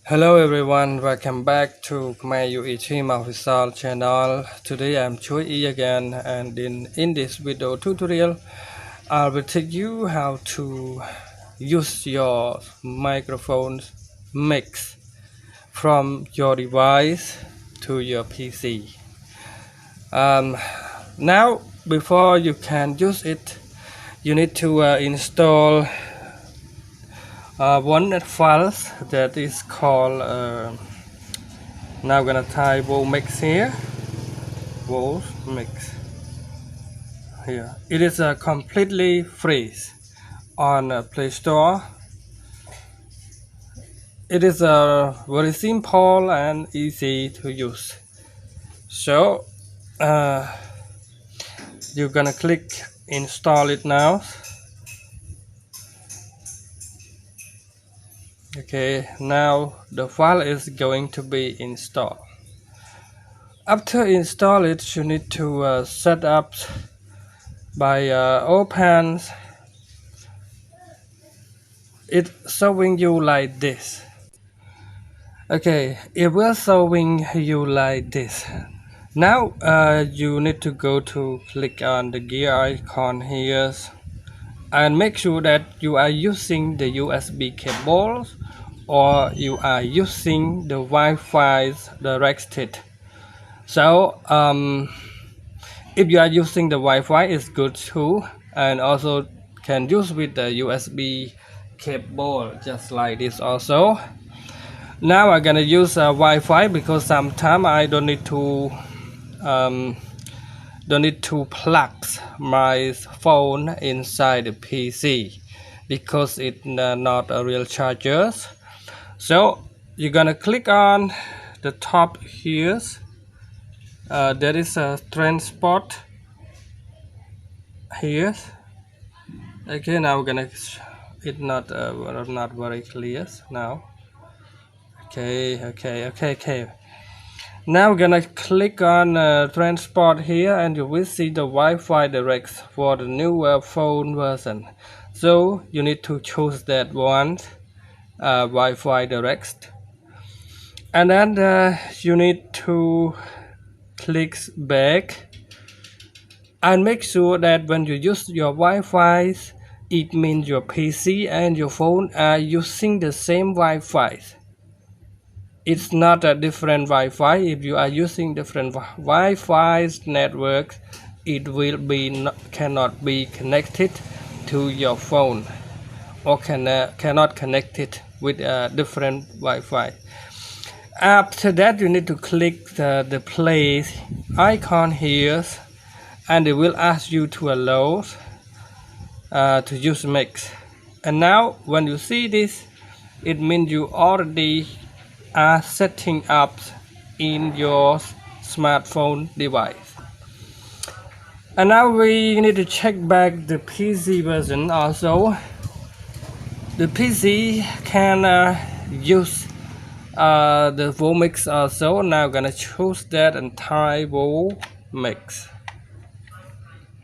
Hello everyone, welcome back to Khmerue Teams Official Channel. Today I'm CHHUOY again, and in this video tutorial I will teach you how to use your microphone mix from your device to your PC. Now before you can use it, you need to install one file that is called now I'm gonna type CHHUOY mix here. CHHUOY mix here. It is completely free on Play Store. It is very simple and easy to use. So you're gonna click install it now. Okay, now the file is going to be installed. After install it, you need to set up by open it, showing you like this. Okay, it will showing you like this. Now you need to go to click on the gear icon here and make sure that you are using the USB cables or you are using the Wi-Fi directed. So if you are using the Wi-Fi, it's good too, and also can use with the USB cable just like this also. Now I'm gonna use Wi-Fi because sometimes I don't need to plug my phone inside the PC because it's not a real charger. So you're gonna click on the top here. There is a transport here. Okay, now we're gonna it's not very clear now. Okay. Now we're gonna click on transport here, and you will see the Wi-Fi direct for the new phone version. So you need to choose that one, Wi-Fi direct, and then you need to click back and make sure that when you use your Wi-Fi, it means your PC and your phone are using the same Wi-Fi. It's not a different Wi-Fi. If you are using different Wi-Fi network, it will be cannot be connected to your phone or cannot connect it with a different Wi-Fi. After that, you need to click the play icon here, and it will ask you to allow to use mix. And now when you see this, it means you already are setting up in your smartphone device. And now we need to check back the PC version also. The PC can use the CHHUOY mix also. Now I'm gonna choose that and type CHHUOY mix.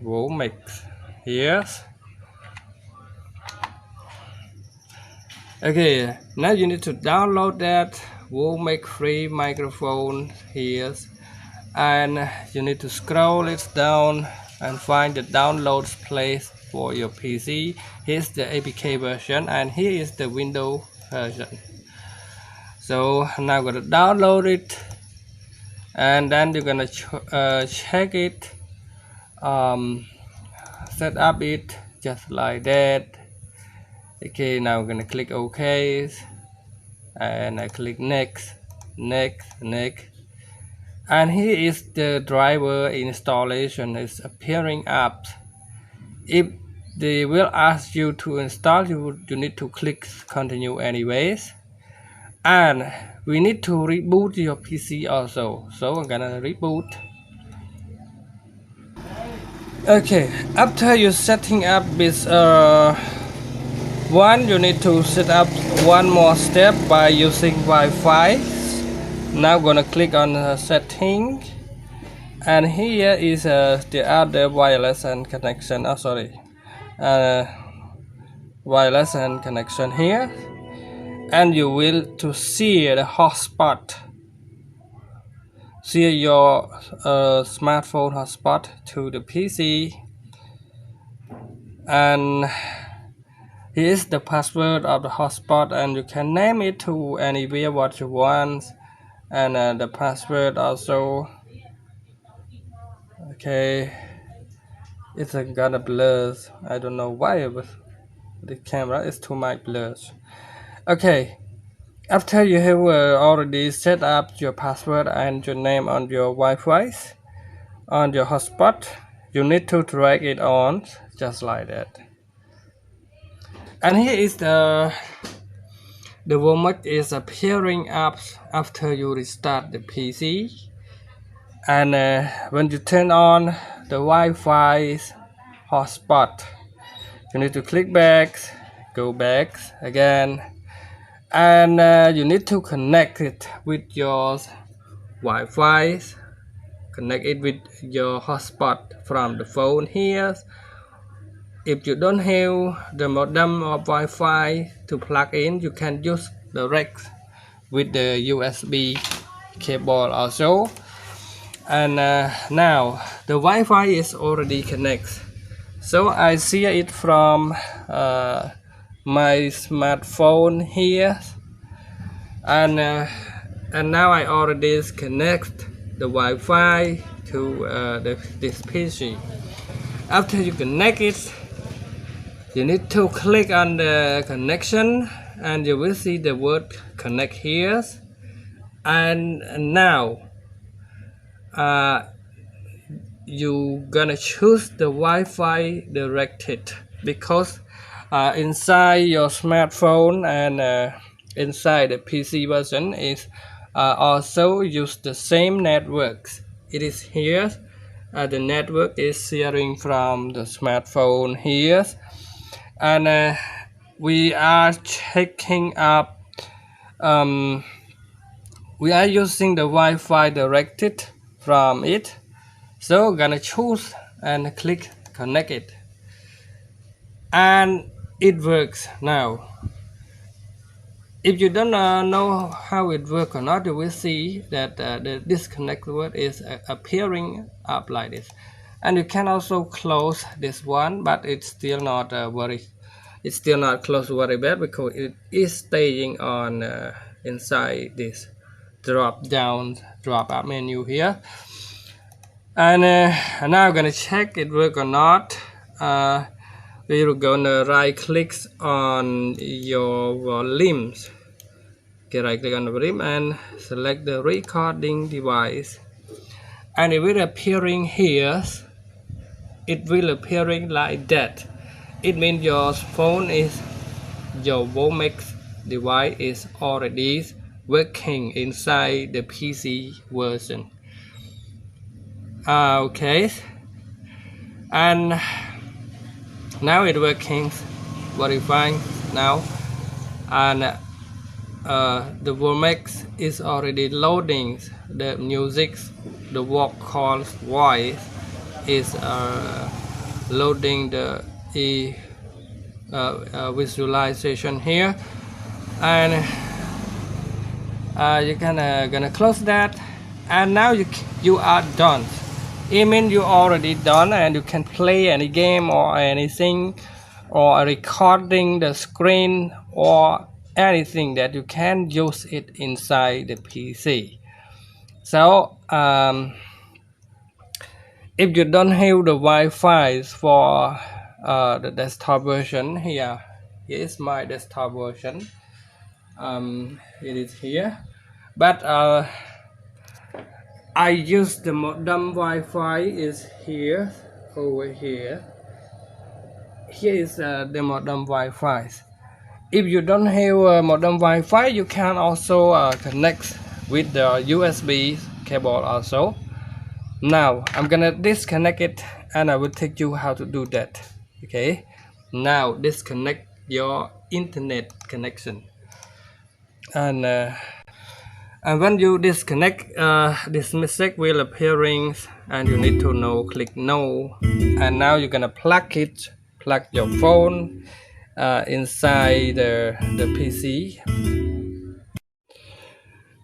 CHHUOY mix. Yes. Okay, now you need to download that CHHUOY mix free microphone here, and you need to scroll it down and find the downloads place for your PC. Here's the APK version, and here is the Windows version. So now I'm gonna download it, and then you're gonna check it, set up it just like that. Okay, now I'm gonna click OK, and I click next, and here is the driver installation is appearing up. If they will ask you to install, you need to click continue anyways. And we need to reboot your PC also, so I'm gonna reboot. Okay, after you setting up this one, you need to set up one more step by using Wi-Fi. Now I'm gonna click on setting, and here is the other wireless and connection. Wireless and connection here. and you will to see the hotspot. See your smartphone hotspot to the PC, and here is the password of the hotspot, and you can name it to anywhere what you want, and the password also. Okay, it's gonna blur. I don't know why, but the camera is too much blurred. Okay, after you have already set up your password and your name on your Wi-Fi on your hotspot, you need to drag it on just like that. And here is the warmup is appearing up after you restart the PC, and when you turn on the Wi-Fi hotspot, you need to click back, go back again, and you need to connect it with your Wi-Fi, connect it with your hotspot from the phone here. If you don't have the modem or Wi-Fi to plug in, you can use direct with the USB cable also. And now the Wi-Fi is already connected, so I see it from my smartphone here, and now I already connect the Wi-Fi to this PC. After you connect it, you need to click on the connection, and you will see the word connect here. And now you gonna choose the Wi-Fi directed, because inside your smartphone and inside the PC version is also use the same networks. It is here. The network is sharing from the smartphone here, and we are checking up. We are using the Wi-Fi directed from it, so gonna choose and click connect it, and it works now. If you don't know how it works or not, you will see that the disconnect word is appearing up like this. And you can also close this one, but it's still not it's still not closed very bad, because it is staying on inside this drop up menu here. And now I'm gonna check it work or not. We're gonna right click on your volumes. Okay, right click on the volume and select the recording device, and it will appearing here. It will appearing like that. It means your phone is your Vomex device is already working inside the PC version. Okay, and now it's working very fine now, and the Vomex is already loading the music. The vocal voice is loading the visualization here, and you can gonna close that, and now you are done. It means you already done, and you can play any game or anything, or recording the screen or anything that you can use it inside the PC. So if you don't have the Wi-Fi for the desktop version, here is my desktop version. It is here, but I use the modem Wi-Fi is here, over here. Here is the modem Wi-Fi. If you don't have a modem Wi-Fi, you can also connect with the USB cable also. Now I'm gonna disconnect it, and I will teach you how to do that. Okay, now disconnect your internet connection, and when you disconnect, this message will appearing, and you need to click no. And now you're gonna plug your phone inside the PC.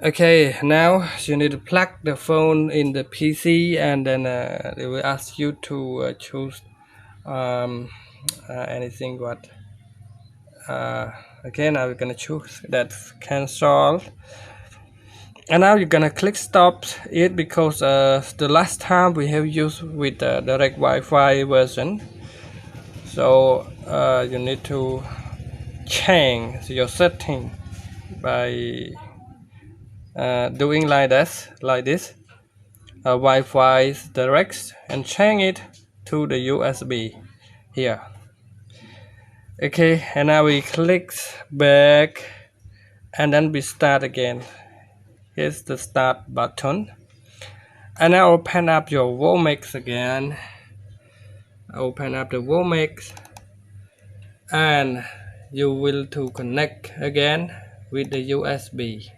Okay, now you need to plug the phone in the PC, and then they will ask you to choose anything. What okay, now we're gonna choose that cancel, and now you're gonna click stop it, because the last time we have used with the direct Wi-Fi version. So you need to change your setting by doing like this, Wi-Fi direct, and change it to the USB here. Okay, and now we click back, and then we start again. Here's the start button, and now open up your WOMAX again. Open up the WOMAX, and you will to connect again with the USB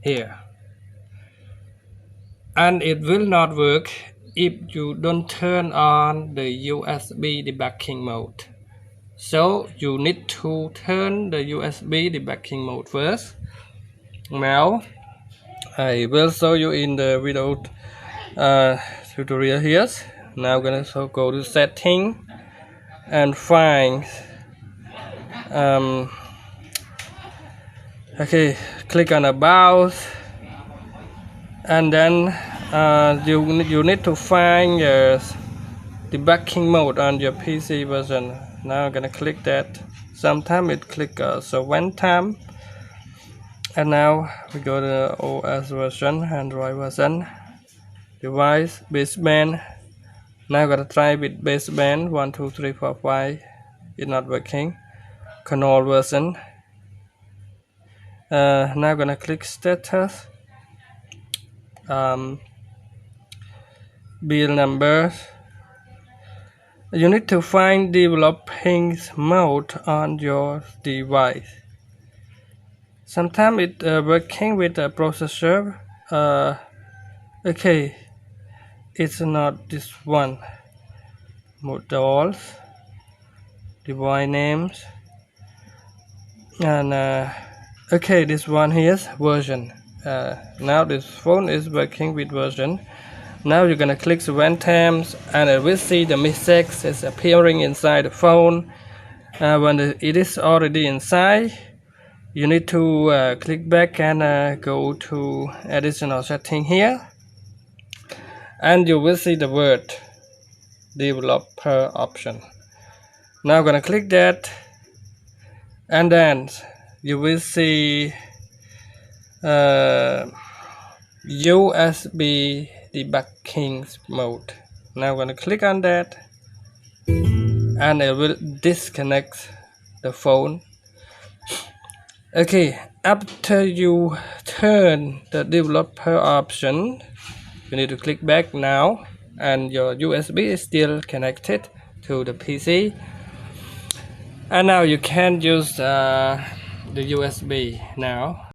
here, and it will not work if you don't turn on the USB debugging mode. So you need to turn the USB debugging mode first. Now I will show you in the video tutorial here. Now I'm gonna go to setting and find okay, click on about, and then you need to find your debugging mode on your PC version. Now I'm gonna click that. Sometimes it click so one time, and now we go to OS version, Android version, device, baseband. Now I'm gonna try with baseband 1 2 3 4 5. It's not working. Canal version. Now I'm gonna click status, bill numbers. You need to find developing mode on your device. Sometimes it working with a processor. Okay, it's not this one. Models, device names, and okay, this one here's version. Now this phone is working with version. Now you're gonna click one times, and it will see the message is appearing inside the phone. When it is already inside, you need to click back and go to additional setting here, and you will see the word developer option. Now I'm gonna click that, and then you will see USB debugging mode. Now I'm gonna click on that, and it will disconnect the phone. Okay, after you turn the developer option, you need to click back now, and your USB is still connected to the PC, and now you can use the USB now.